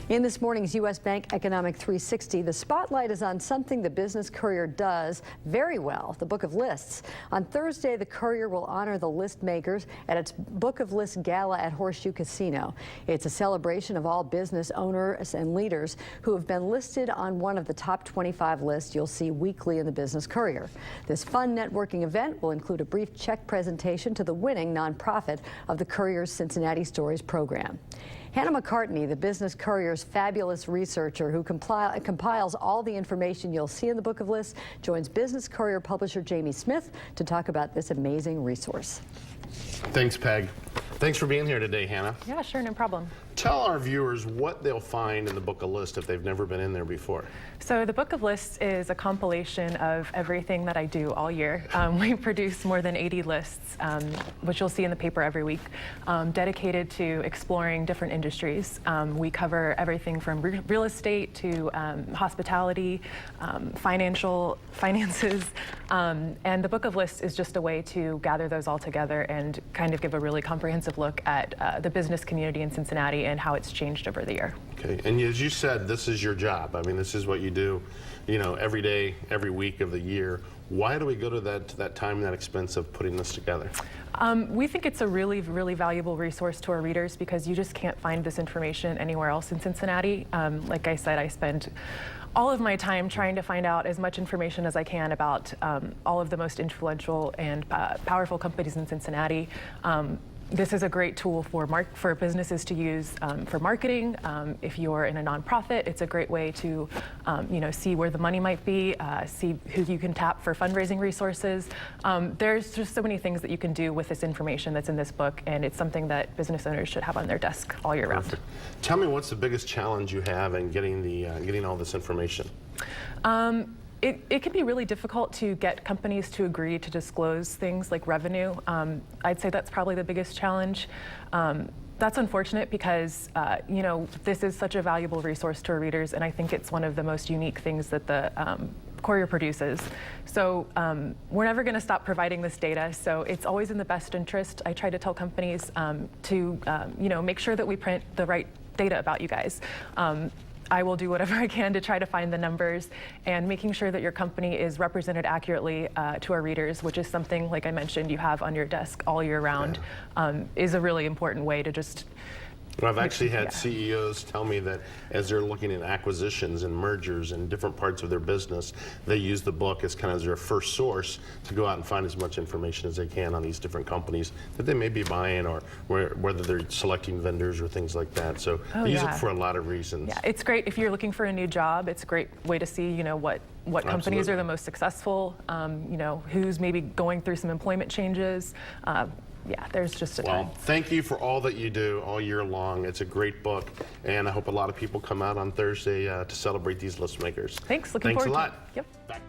In this morning's U.S. Bank Economic 360, the spotlight is on something the Business Courier does very well, the Book of Lists. On Thursday, the Courier will honor the list makers at its Book of Lists Gala at Horseshoe Casino. It's a celebration of all business owners and leaders who have been listed on one of the top 25 lists you'll see weekly in the Business Courier. This fun networking event will include a brief check presentation to the winning nonprofit of the Courier's Cincinnati Stories program. Hannah McCartney, the Business Courier's fabulous researcher who compiles all the information you'll see in the Book of Lists, joins Business Courier publisher Jamie Smith to talk about this amazing resource. Thanks, Peg. Thanks for being here today, Hannah. Yeah, sure, no problem. Tell our viewers what they'll find in the Book of Lists if they've never been in there before. So the Book of Lists is a compilation of everything that I do all year. We produce more than 80 lists, which you'll see in the paper every week, dedicated to exploring different industries. We cover everything from real estate to hospitality, finances, and the Book of Lists is just a way to gather those all together and kind of give a really comprehensive look at the business community in Cincinnati and how it's changed over the year. Okay, and as you said, this is your job. I mean, this is what you do, you know, every day, every week of the year. Why do we go to that time and that expense of putting this together? We think it's a really, really valuable resource to our readers because you just can't find this information anywhere else in Cincinnati. Like I said, I spend all of my time trying to find out as much information as I can about all of the most influential and powerful companies in Cincinnati. This is a great tool for businesses to use for marketing. If you're in a nonprofit, it's a great way to see where the money might be, see who you can tap for fundraising resources. There's just so many things that you can do with this information that's in this book, and it's something that business owners should have on their desk all year round. Tell me, what's the biggest challenge you have in getting all this information? It can be really difficult to get companies to agree to disclose things like revenue. I'd say that's probably the biggest challenge. That's unfortunate because this is such a valuable resource to our readers, and I think it's one of the most unique things that the Courier produces. So we're never going to stop providing this data, so it's always in the best interest. I try to tell companies to make sure that we print the right data about you guys. I will do whatever I can to try to find the numbers, and making sure that your company is represented accurately to our readers, which is something, like I mentioned, you have on your desk all year round, is a really important way to just... Well, I've actually had CEOs tell me that as they're looking at acquisitions and mergers and different parts of their business, they use the book as kind of their first source to go out and find as much information as they can on these different companies that they may be buying, or whether they're selecting vendors or things like that. So they use it for a lot of reasons. Yeah, it's great if you're looking for a new job. It's a great way to see, what companies are the most successful, who's maybe going through some employment changes. Yeah, there's just a ton. Well, thank you for all that you do all year long. It's a great book, and I hope a lot of people come out on Thursday to celebrate these list makers. Thanks. Looking forward to it. Thanks a lot. Yep. Bye.